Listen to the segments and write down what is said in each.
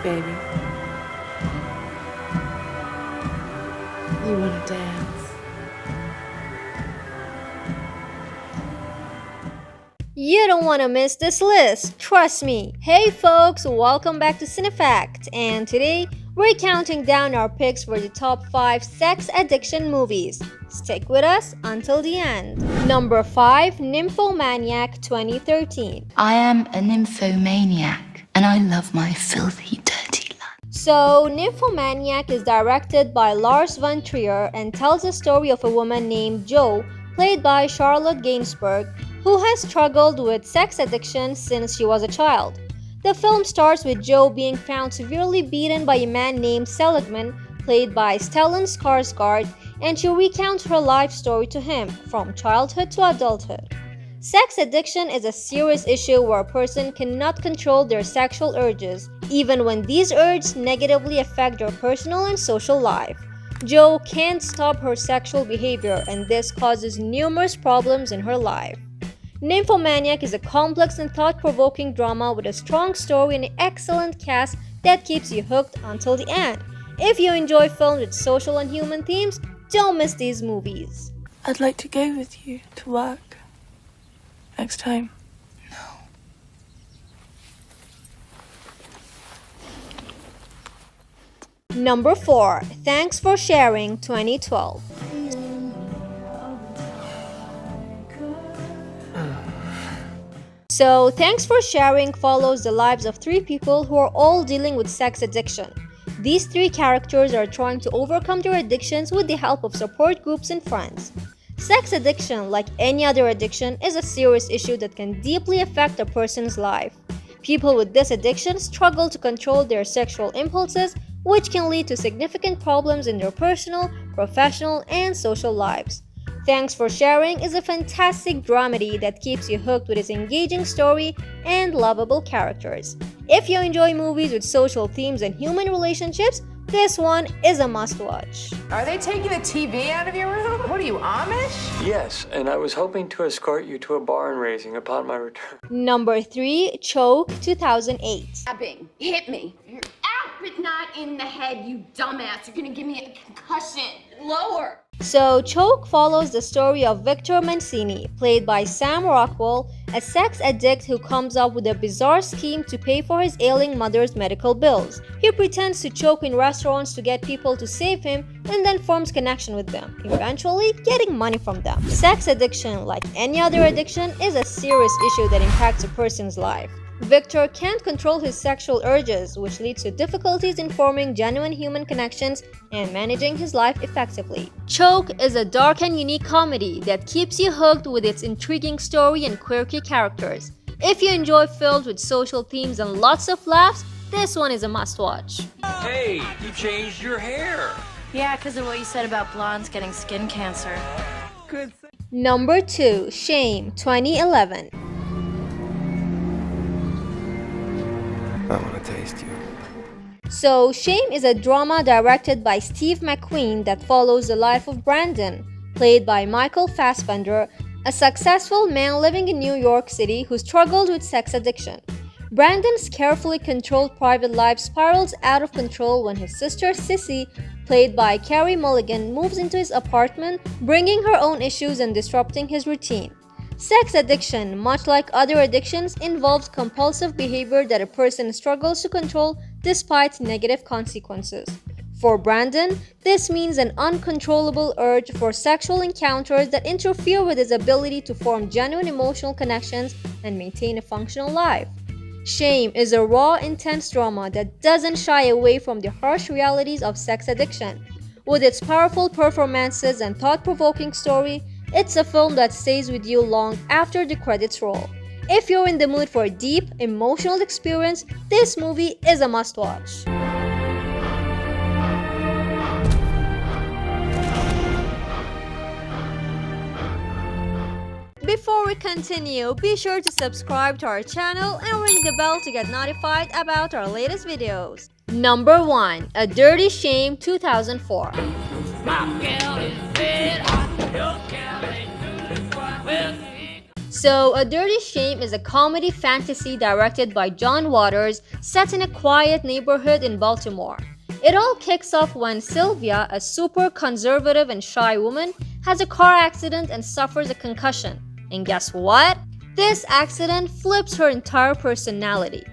baby. You wanna dance? You don't want to miss this list, trust me. Hey folks, welcome back to CineFact, and today we're counting down our picks for the top 5 sex addiction movies. Stick with us until the end. Number 5, Nymphomaniac 2013. I am a nymphomaniac, and I love my filthy, dirty life. So, Nymphomaniac is directed by Lars von Trier and tells the story of a woman named Jo, played by Charlotte Gainsbourg, who has struggled with sex addiction since she was a child. The film starts with Jo being found severely beaten by a man named Seligman, played by Stellan Skarsgård, and she recounts her life story to him, from childhood to adulthood. Sex addiction is a serious issue where a person cannot control their sexual urges, even when these urges negatively affect their personal and social life. Jo can't stop her sexual behavior, and this causes numerous problems in her life. Nymphomaniac is a complex and thought-provoking drama with a strong story and an excellent cast that keeps you hooked until the end. If you enjoy films with social and human themes, don't miss these movies. I'd like to go with you to work. Next time. Number 4, Thanks for Sharing 2012. So, Thanks for Sharing follows the lives of 3 people who are all dealing with sex addiction. These 3 characters are trying to overcome their addictions with the help of support groups and friends. Sex addiction, like any other addiction, is a serious issue that can deeply affect a person's life. People with this addiction struggle to control their sexual impulses, which can lead to significant problems in their personal, professional, and social lives. Thanks for Sharing is a fantastic dramedy that keeps you hooked with its engaging story and lovable characters. If you enjoy movies with social themes and human relationships, this one is a must-watch. Are they taking the TV out of your room? What are you, Amish? Yes, and I was hoping to escort you to a barn raising upon my return. Number 3, Choke 2008. Stabbing. Hit me. You're out, but not in the head, you dumbass. You're gonna give me a concussion. Lower. So, Choke follows the story of Victor Mancini, played by Sam Rockwell, a sex addict who comes up with a bizarre scheme to pay for his ailing mother's medical bills. He pretends to choke in restaurants to get people to save him and then forms connection with them, eventually getting money from them. Sex addiction, like any other addiction, is a serious issue that impacts a person's life. Victor can't control his sexual urges, which leads to difficulties in forming genuine human connections and managing his life effectively. Choke is a dark and unique comedy that keeps you hooked with its intriguing story and quirky characters. If you enjoy films with social themes and lots of laughs, this one is a must-watch. Hey, you changed your hair. Yeah, because of what you said about blondes getting skin cancer. Number 2, Shame 2011. I want to taste you. So, Shame is a drama directed by Steve McQueen that follows the life of Brandon, played by Michael Fassbender, a successful man living in New York City who struggled with sex addiction. Brandon's carefully controlled private life spirals out of control when his sister Sissy, played by Carey Mulligan, moves into his apartment, bringing her own issues and disrupting his routine. Sex addiction, much like other addictions, involves compulsive behavior that a person struggles to control despite negative consequences. For Brandon, this means an uncontrollable urge for sexual encounters that interfere with his ability to form genuine emotional connections and maintain a functional life. Shame is a raw, intense drama that doesn't shy away from the harsh realities of sex addiction. With its powerful performances and thought-provoking story, it's a film that stays with you long after the credits roll. If you're in the mood for a deep, emotional experience, this movie is a must-watch. Before we continue, be sure to subscribe to our channel and ring the bell to get notified about our latest videos. Number 1, A Dirty Shame 2004. So, A Dirty Shame is a comedy fantasy directed by John Waters set in a quiet neighborhood in Baltimore. It all kicks off when Sylvia, a super conservative and shy woman, has a car accident and suffers a concussion. And guess what? This accident flips her entire personality.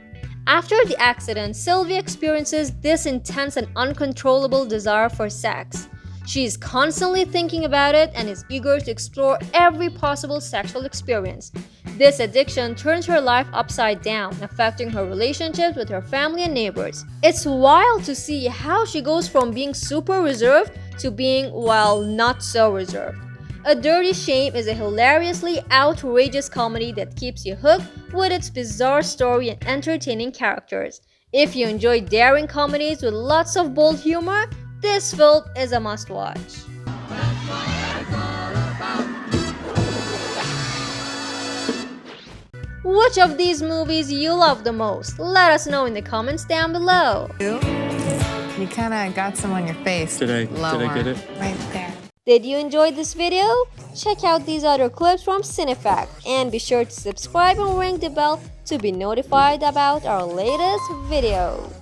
After the accident, Sylvia experiences this intense and uncontrollable desire for sex. She is constantly thinking about it and is eager to explore every possible sexual experience. This addiction turns her life upside down, affecting her relationships with her family and neighbors. It's wild to see how she goes from being super reserved to being, well, not so reserved. A Dirty Shame is a hilariously outrageous comedy that keeps you hooked with its bizarre story and entertaining characters. If you enjoy daring comedies with lots of bold humor, this film is a must-watch. Which of these movies you love the most? Let us know in the comments down below. You kind of got some on your face. Did I get it? Right there. Did you enjoy this video? Check out these other clips from CineFact and be sure to subscribe and ring the bell to be notified about our latest videos.